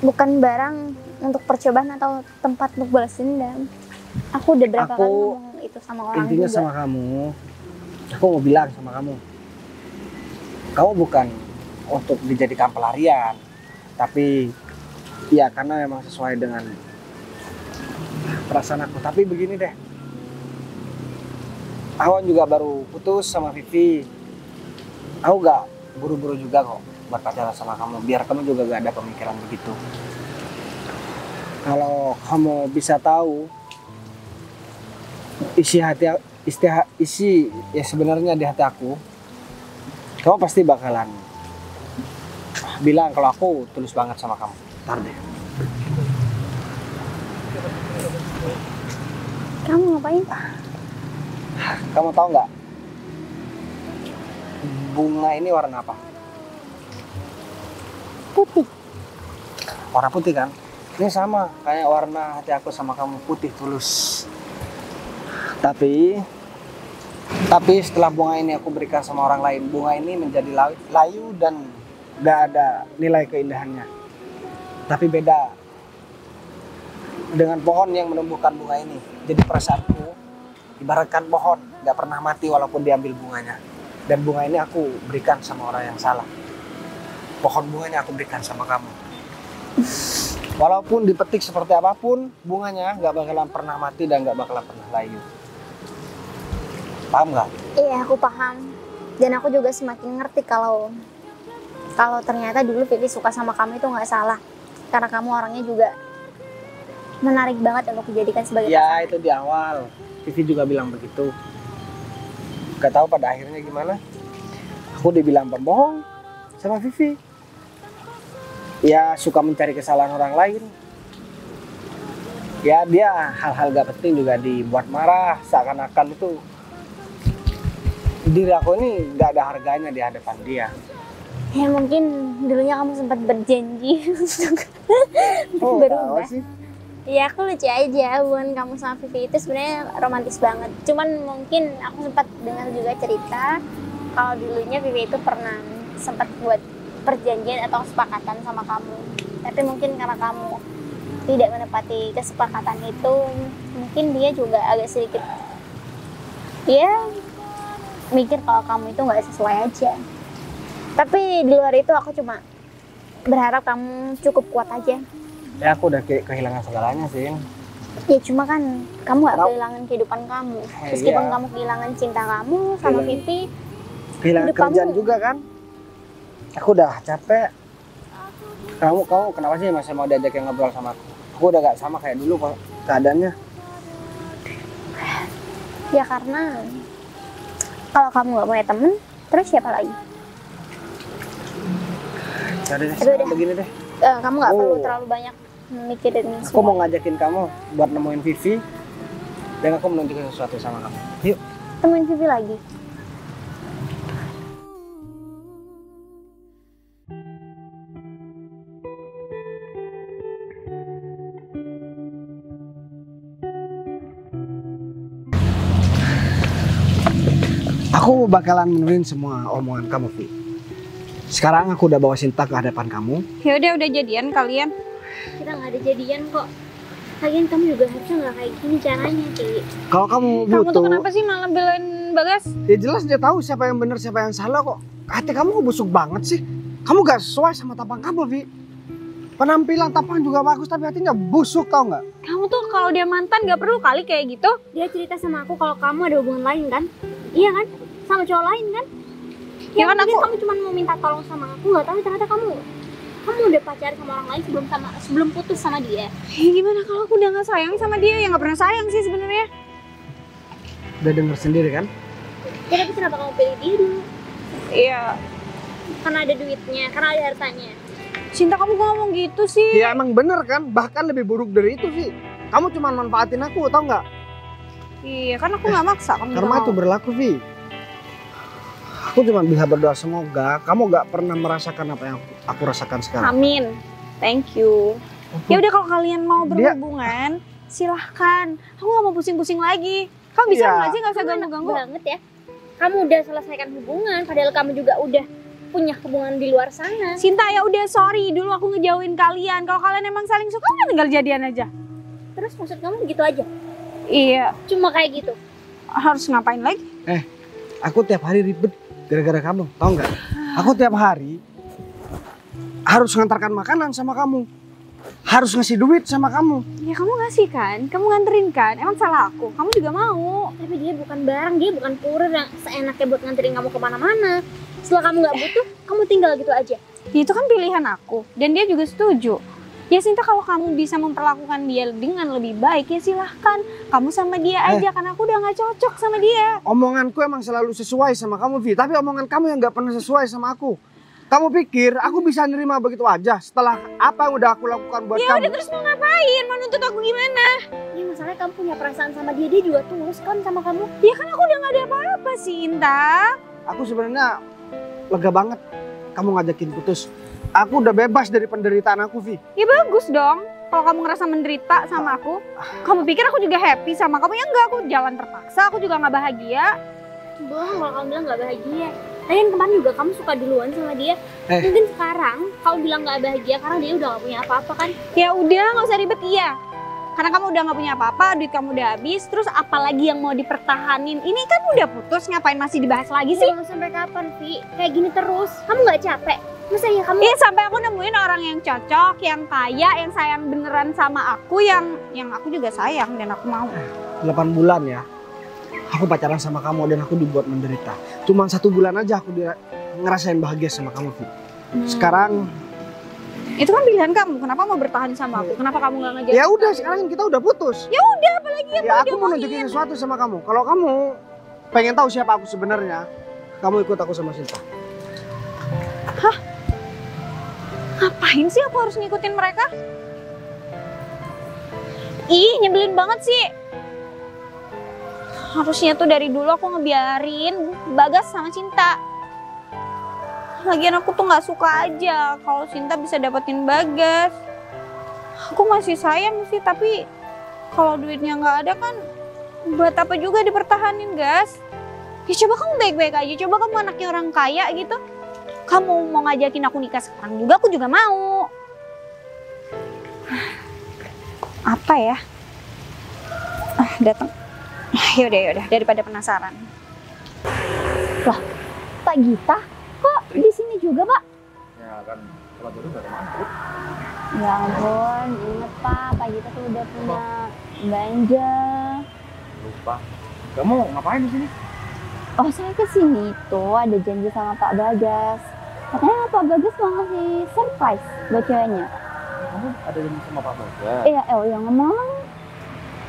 bukan barang untuk percobaan atau tempat untuk balas dendam. Aku udah berapa kali ngomong itu sama orang Intinya juga. sama kamu, aku mau bilang sama kamu, kamu bukan untuk dijadikan pelarian, tapi ya karena memang sesuai dengan perasaan aku. Tapi begini deh, aku juga baru putus sama Vivi. Aku gak buru-buru juga kok buat pacaran sama kamu, biar kamu juga gak ada pemikiran begitu. Kalau kamu bisa tahu isi ya sebenarnya di hati aku, kamu pasti bakalan bilang kalau aku tulus banget sama kamu. Ntar deh. Kamu ngapain? Kamu tahu nggak bunga ini warna apa? Putih. Warna putih kan? Ini sama kayak warna hati aku sama kamu, putih tulus. Tapi setelah bunga ini aku berikan sama orang lain, bunga ini menjadi layu dan gak ada nilai keindahannya. Tapi beda dengan pohon yang menumbuhkan bunga ini. Jadi perasaanku ibaratkan pohon, gak pernah mati walaupun diambil bunganya. Dan bunga ini aku berikan sama orang yang salah. Pohon bunganya aku berikan sama kamu. Walaupun dipetik seperti apapun, bunganya gak bakalan pernah mati dan gak bakalan pernah layu. Paham gak? Iya, aku paham. Dan aku juga semakin ngerti kalau ternyata dulu Vivi suka sama kamu itu nggak salah. Karena kamu orangnya juga menarik banget untuk dijadikan sebagai Ya pasangan. itu di awal, Vivi juga bilang begitu. Gak tahu pada akhirnya gimana. Aku dibilang pembohong sama Vivi. Ya suka mencari kesalahan orang lain. Ya dia hal-hal gak penting juga dibuat marah. Seakan-akan itu diri aku ini gak ada harganya di hadapan dia. Ya mungkin dulunya kamu sempat berjanji untuk Oh tahu berubah. sih. Ya aku lucu aja, hubungan kamu sama Vivi itu sebenarnya romantis banget. Cuman mungkin aku sempat dengar juga cerita kalau dulunya Vivi itu pernah sempat buat perjanjian atau kesepakatan sama kamu. Tapi mungkin karena kamu tidak menepati kesepakatan itu, mungkin dia juga agak sedikit ya mikir kalau kamu itu nggak sesuai aja. Tapi di luar itu aku cuma berharap kamu cukup kuat aja. Ya aku udah kehilangan segalanya sih. Ya cuma kan kamu gak Kenapa? kehilangan kehidupan kamu. Meskipun Iya. kamu kehilangan cinta kamu sama Kehilangan- Vivi. Kehilangan Hidup kerjaan kamu- juga kan. Aku udah capek. Kamu kenapa sih masih mau diajak yang ngobrol sama aku? Aku udah gak sama kayak dulu kok keadaannya. Ya karena kalau kamu nggak punya temen, terus siapa lagi? Jadi deh, Aduh, udah. begini deh. Kamu nggak perlu Oh. terlalu banyak mikirin ini Aku mau semua. ngajakin kamu buat nemuin Vivi. Dan aku menunjukkan sesuatu sama kamu. Yuk. Temuin Vivi lagi. Aku bakalan menurunin semua omongan kamu, Vi. Sekarang aku udah bawa Sinta ke hadapan kamu. Ya udah jadian kalian. Kita nggak ada jadian kok. Lagian kamu juga harusnya nggak kayak gini caranya, Ki. Kalau kamu Kamu butuh, tuh kenapa sih malah belain Bagas? ya jelas dia tahu siapa yang benar, siapa yang salah kok. Hati kamu kok busuk banget sih. Kamu gak sesuai sama tampang kamu, Vi. Penampilan tampang juga bagus, tapi hatinya busuk, tau nggak? Kamu tuh kalau dia mantan gak perlu kali kayak gitu. Dia cerita sama aku kalau kamu ada hubungan lain kan? Iya kan? Sama cowok lain kan? Ya kan mungkin aku- kamu cuma mau minta tolong sama aku, nggak tahu ternyata kamu udah pacaran sama orang lain sebelum putus sama dia. Ya gimana kalau aku udah gak sayang sama dia? Ya gak pernah sayang sih sebenarnya. Udah denger sendiri kan? Ya tapi kenapa kamu pilih dia dulu? Iya. Karena ada duitnya, karena ada hartanya. Cinta kamu kok ngomong gitu sih? Ya emang bener kan? Bahkan lebih buruk dari itu, Vi. Kamu cuma manfaatin aku, tau nggak? Iya kan aku gak maksa kamu Karma mau. itu berlaku, Vi. Aku cuma bisa berdoa semoga kamu gak pernah merasakan apa yang aku rasakan sekarang. Amin. Thank you. Ya udah kalau kalian mau Dia- berhubungan, silahkan. Aku gak mau pusing-pusing lagi. Kamu bisa Iya. nggak sih nggak usah Kamu enak ganggu-ganggu? banget ya. Kamu udah selesaikan hubungan, padahal kamu juga udah punya hubungan di luar sana. Cinta ya udah sorry dulu aku ngejauhin kalian. Kalau kalian emang saling suka kan tinggal jadian aja. Terus maksud kamu begitu aja? Iya. Cuma kayak gitu? Harus ngapain lagi? Aku tiap hari ribet gara-gara kamu, tau nggak? Aku tiap hari harus ngantarkan makanan sama kamu, harus ngasih duit sama kamu. Ya kamu ngasih kan, kamu nganterin kan. Emang salah aku? Kamu juga mau. Tapi dia bukan barang, dia bukan kurir yang seenaknya buat nganterin kamu kemana-mana. Setelah kamu nggak butuh, kamu tinggal gitu aja. Ya, itu kan pilihan aku. Dan dia juga setuju. Ya Sinta kalau kamu bisa memperlakukan dia dengan lebih baik ya silahkan. Kamu sama dia aja karena aku udah gak cocok sama dia. Omonganku emang selalu sesuai sama kamu, Vi. Tapi omongan kamu yang nggak pernah sesuai sama aku. Kamu pikir aku bisa nerima begitu aja setelah apa yang udah aku lakukan buat Ya kamu? udah terus mau ngapain? Mau nuntut aku gimana? Ya masalahnya kamu punya perasaan sama dia, dia juga tulus kan sama kamu. Ya kan aku udah gak ada apa-apa Sinta. Aku sebenarnya lega banget kamu ngajakin putus. Aku udah bebas dari penderitaan aku, Vi. Ya bagus dong. Kalau kamu ngerasa menderita sama aku. Kamu pikir aku juga happy sama kamu? Ya enggak, aku jalan terpaksa. Aku juga gak bahagia. Bohong kalau kamu bilang nggak bahagia. Lagian kemarin juga kamu suka duluan sama dia. Eh. Mungkin sekarang kamu bilang nggak bahagia karena dia udah nggak punya apa-apa kan? Ya udah gak usah ribet iya. Karena kamu udah gak punya apa-apa, duit kamu udah habis. Terus apalagi yang mau dipertahanin? Ini kan udah putus, ngapain masih dibahas lagi sih? Mau sampai kapan, Vi? Kayak gini terus. Kamu nggak capek? Masa ya kamu? Iya sampai aku nemuin orang yang cocok, yang kaya, yang sayang beneran sama aku, yang aku juga sayang dan aku mau. 8 bulan ya. Aku pacaran sama kamu dan aku dibuat menderita. Cuman 1 bulan aja aku ngerasain bahagia sama kamu, Vi. Sekarang Itu kan pilihan kamu. Kenapa mau bertahan sama aku? Kenapa kamu nggak ngejar? ya udah, sekarang kita udah putus. Ya udah, apalagi yang Ya mau aku mau nunjukin sesuatu sama kamu. Kalau kamu pengen tahu siapa aku sebenarnya, kamu ikut aku sama Sinta. Ngapain sih aku harus ngikutin mereka? Ih, nyebelin banget sih. Harusnya tuh dari dulu aku ngebiarin Bagas sama Cinta. Lagian aku tuh nggak suka aja kalau Cinta bisa dapetin Bagas. Aku masih sayang sih, tapi kalau duitnya nggak ada kan buat apa juga dipertahanin, Gas? Ya coba kamu baik-baik aja, coba kamu anaknya orang kaya gitu. Kamu mau ngajakin aku nikah sekarang juga, aku juga mau. Apa ya? Datang. Yaudah, daripada penasaran. Pak Gita, kok di sini juga, Pak? Ya kan, kalau dulu udah kemana? Ya ampun, inget Pak Gita tuh udah punya ganja. Lupa. Kamu ngapain di sini? Oh, saya kesini tuh ada janji sama Pak Bagas. Katanya Pak Bagas mau ngasih surprise buat ceweknya. Kamu ada janji sama Pak Bagas? Iya, yang ngomong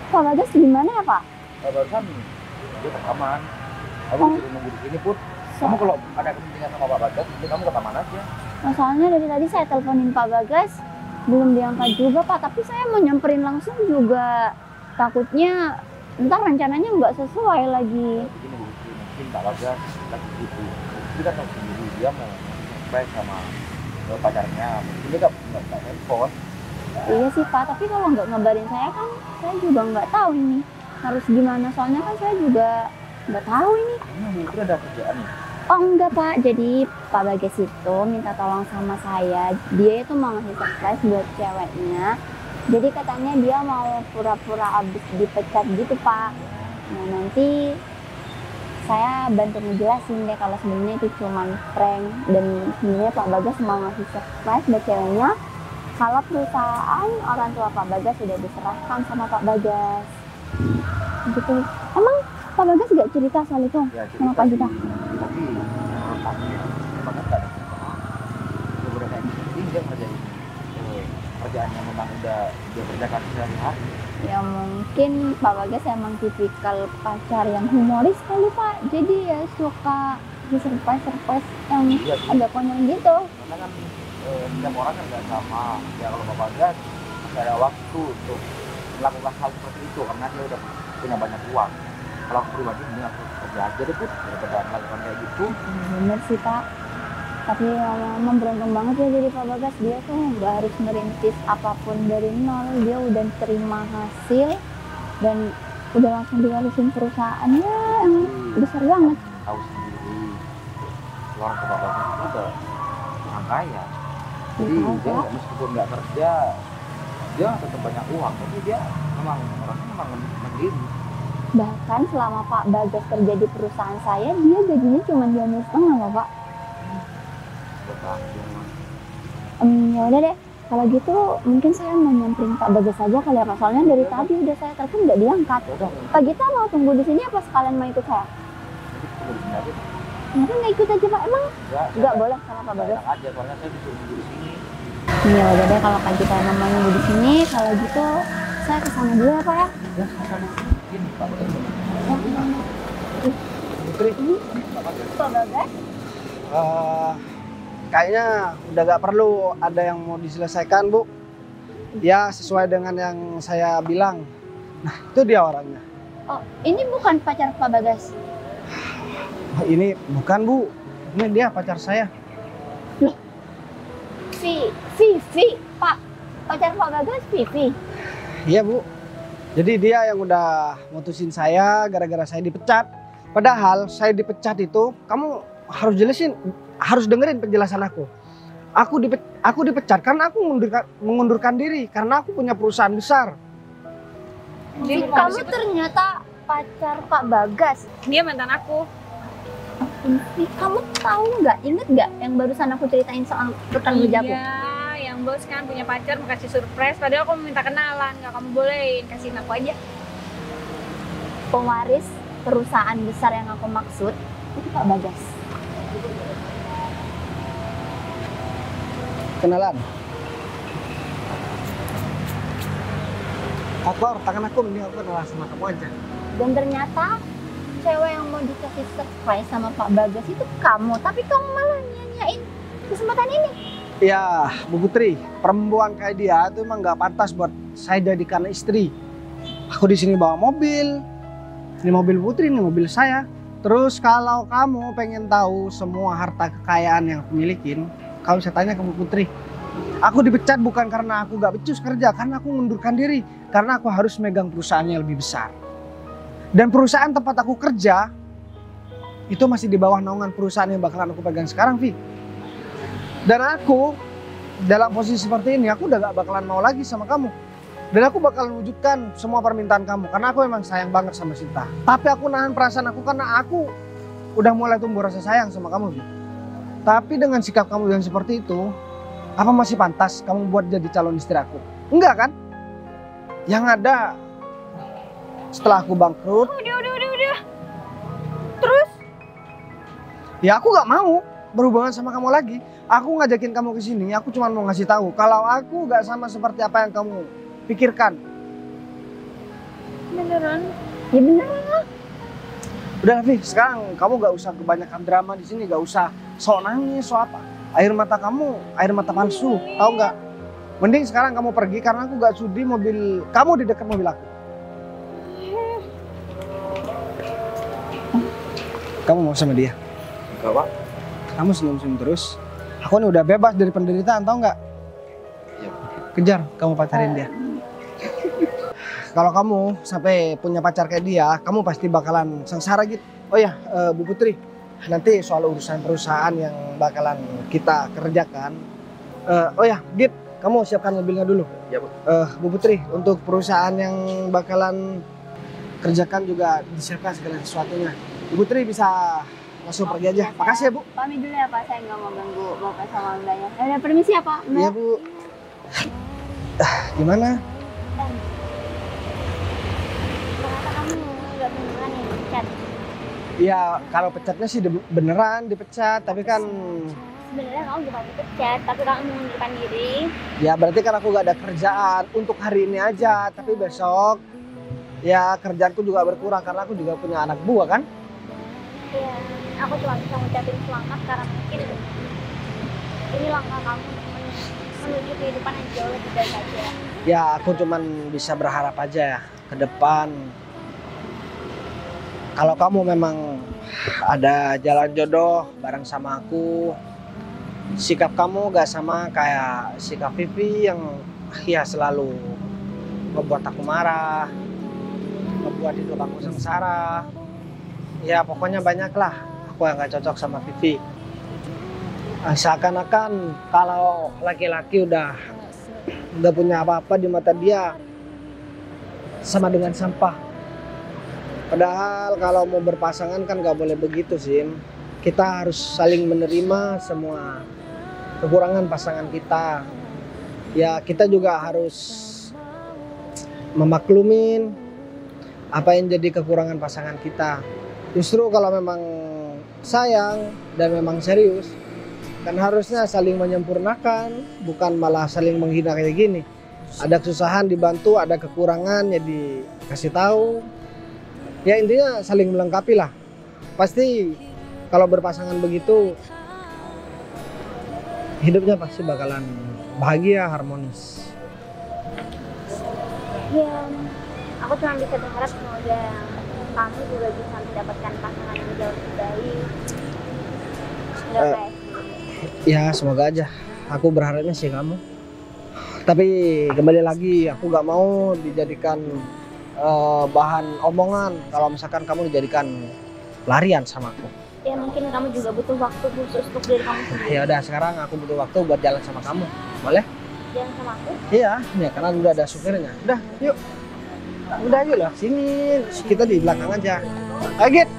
Pak Bagas gimana ya, Pak? Barusan dia ke taman. Aku disuruh nunggu di sini Put. Kamu kalau ada kepentingan sama Pak Bagas, jadi kamu ke taman aja. Soalnya dari tadi saya teleponin Pak Bagas, belum diangkat juga Pak. Tapi saya mau nyamperin langsung juga, takutnya ntar rencananya nggak sesuai lagi. Begini mungkin Pak Bagas lagi gitu. Kita tahu sendiri dia mau baik sama pacarnya. Mungkin dia nggak handphone. Iya sih Pak, tapi kalau nggak ngabarin saya kan saya juga nggak tahu ini harus gimana. Soalnya kan saya juga nggak tahu ini. Ini mungkin ada kerjaan nih. Oh enggak Pak, jadi Pak Bagas itu minta tolong sama saya. Dia itu mau ngasih surprise buat ceweknya. Jadi katanya dia mau pura-pura abis dipecat gitu Pak. Nah nanti saya bantu ngejelasin deh kalau sebenarnya itu cuma prank. Dan sebenarnya Pak Bagas mau ngasih surprise buat ceweknya kalau perusahaan orang tua Pak Bagas sudah diserahkan sama Pak Bagas. Gitu. Emang Pak Bagas gak cerita soal itu sama Pak Gita? Tapi menurut aku ya, Pak Bagas gak ada cerita. Udah kayak gitu, dia ngerjain kerjaan yang memang udah dia kerjakan sehari-hari. Ya mungkin Pak Bagas emang tipikal pacar yang humoris kali Pak. Jadi ya suka surprise yang agak konyol gitu. Karena kan setiap orang kan nggak sama. Ya kalau Pak Bagas masih ada waktu untuk melakukan hal seperti itu karena dia udah punya banyak uang. Kalau aku pribadi mending aku kerja aja deh Put, daripada melakukan kayak gitu. Bener sih Pak. Tapi memang beruntung banget ya jadi Pak Bagas. Dia tuh nggak harus merintis apapun dari nol. Dia udah terima hasil dan udah langsung diwarisin perusahaannya yang besar banget. Tahu sendiri, orang Pak Bagas itu udah orang kaya. Jadi dia meskipun nggak kerja, dia tetap banyak uang. Tapi dia memang orangnya memang mandiri. Bahkan selama Pak Bagas kerja di perusahaan saya, dia gajinya cuma 2,5 loh Pak. Ya udah deh, kalau gitu mungkin saya mau nyamperin Pak Bagas aja kali ya Pak. Soalnya dari tadi udah saya telepon nggak diangkat. Pak Gita mau tunggu di sini apa sekalian mau ikut saya? Kenapa nggak ikut aja Pak? Emang nggak boleh sama Pak Bagas? aja, soalnya saya disuruh nunggu di sini. Ya udah deh, kalau Pak Gita emang mau nunggu di sini, kalau gitu saya kesana dulu ya Pak ya. Ya, sana sini Pak Bagas. Putri, Pak Bagas? kayaknya udah gak perlu ada yang mau diselesaikan Bu. Ya sesuai dengan yang saya bilang. Nah itu dia orangnya. Oh ini bukan pacar Pak Bagas? Ini bukan Bu, ini dia pacar saya. Vivi, Pak. Pacar Pak Bagas Vivi. Iya Bu. Jadi dia yang udah mutusin saya gara-gara saya dipecat. Padahal saya dipecat itu, kamu harus jelasin, harus dengerin penjelasan aku. Aku dipecat karena aku mengundurkan diri karena aku punya perusahaan besar. Kamu ternyata pacar Pak Bagas. Dia mantan aku. Kamu tahu nggak? Ingat nggak yang barusan aku ceritain soal rekan kerjaku? Iya, yang bos kan punya pacar mau kasih surprise. Padahal aku minta kenalan, nggak kamu bolehin, kasihin aku aja. Pewaris perusahaan besar yang aku maksud itu Pak Bagas. Kenalan. Tangan aku mending aku kenalan sama kamu aja. Dan ternyata cewek yang mau dikasih surprise sama Pak Bagas itu kamu, tapi kamu malah nyanyain kesempatan ini. Ya, Bu Putri, perempuan kayak dia itu emang nggak pantas buat saya jadikan istri. Aku di sini bawa mobil, ini mobil Putri, ini mobil saya. Terus kalau kamu pengen tahu semua harta kekayaan yang aku milikin, kamu bisa tanya ke Bu Putri. Aku dipecat bukan karena aku gak becus kerja, karena aku mundurkan diri, karena aku harus megang perusahaan yang lebih besar. Dan perusahaan tempat aku kerja itu masih di bawah naungan perusahaan yang bakalan aku pegang sekarang, Vi. Dan aku dalam posisi seperti ini, aku udah gak bakalan mau lagi sama kamu. Dan aku bakalan wujudkan semua permintaan kamu, karena aku emang sayang banget sama Sinta. Tapi aku nahan perasaan aku karena aku udah mulai tumbuh rasa sayang sama kamu, Vi. Tapi dengan sikap kamu yang seperti itu, apa masih pantas kamu buat jadi calon istri aku? Enggak kan? Yang ada setelah aku bangkrut. Udah. Terus? Ya aku gak mau berhubungan sama kamu lagi. Aku ngajakin kamu ke sini, aku cuma mau ngasih tahu kalau aku gak sama seperti apa yang kamu pikirkan. Beneran? Ya beneran lah. Udah Vi, sekarang kamu gak usah kebanyakan drama di sini, gak usah sok nangis, sok apa. Air mata kamu, air mata palsu, tahu nggak? Mending sekarang kamu pergi karena aku gak sudi mobil kamu di dekat mobil aku. Kamu mau sama dia? Enggak, Pak. Kamu senyum-senyum terus. Aku ini udah bebas dari penderitaan, tahu nggak? Iya. Kejar, kamu pacarin dia. Kalau kamu sampai punya pacar kayak dia, kamu pasti bakalan sengsara gitu. Oh ya, Bu Putri, nanti soal urusan perusahaan yang bakalan kita kerjakan. Oh ya, Git, kamu siapkan mobilnya dulu. Ya, Bu. Bu Putri, untuk perusahaan yang bakalan kerjakan juga disiapkan segala sesuatunya. Bu Putri bisa langsung pergi aja. Makasih ya, Bu. Pamit dulu ya Pak, saya nggak mau ganggu Bapak sama Mbaknya. Permisi ya Pak. Iya, Bu. Gimana? Ternyata kamu nggak beneran ya dipecat. Ya, kalau pecatnya sih beneran dipecat, tapi kan Sebenarnya kamu bukan dipecat, tapi kamu mengundurkan diri. ya berarti kan aku gak ada kerjaan untuk hari ini aja, tapi besok ya kerjaanku juga berkurang karena aku juga punya anak buah kan. Iya, aku cuma bisa ngucapin selamat karena mungkin ini langkah kamu menuju kehidupan yang jauh lebih baik aja. Ya aku cuman bisa berharap aja ya ke depan. Kalau kamu memang ada jalan jodoh bareng sama aku, sikap kamu gak sama kayak sikap Vivi yang ya selalu membuat aku marah, membuat hidup aku sengsara. Ya pokoknya banyak lah aku yang gak cocok sama Vivi. Seakan-akan kalau laki-laki udah punya apa-apa di mata dia sama dengan sampah. Padahal kalau mau berpasangan kan gak boleh begitu sih. Kita harus saling menerima semua kekurangan pasangan kita. Ya kita juga harus memaklumin apa yang jadi kekurangan pasangan kita. Justru kalau memang sayang dan memang serius, kan harusnya saling menyempurnakan, bukan malah saling menghina kayak gini. Ada kesusahan dibantu, ada kekurangan ya dikasih tahu. Ya intinya saling melengkapi lah. Pasti kalau berpasangan begitu hidupnya pasti bakalan bahagia, harmonis. Ya, aku cuma bisa berharap semoga kamu juga bisa mendapatkan pasangan yang jauh lebih baik. Nggak kayak sebelumnya. Ya semoga aja. Aku berharapnya sih kamu. Tapi kembali lagi aku gak mau dijadikan bahan omongan kalau misalkan kamu dijadikan pelarian sama aku. Ya mungkin kamu juga butuh waktu khusus untuk diri kamu sendiri. Ya udah sekarang aku butuh waktu buat jalan sama kamu. Boleh? Jalan sama aku. Iya, ya karena udah ada supirnya. Udah, yuk. Udah yuk lah, sini kita di belakang aja. Ayo Git.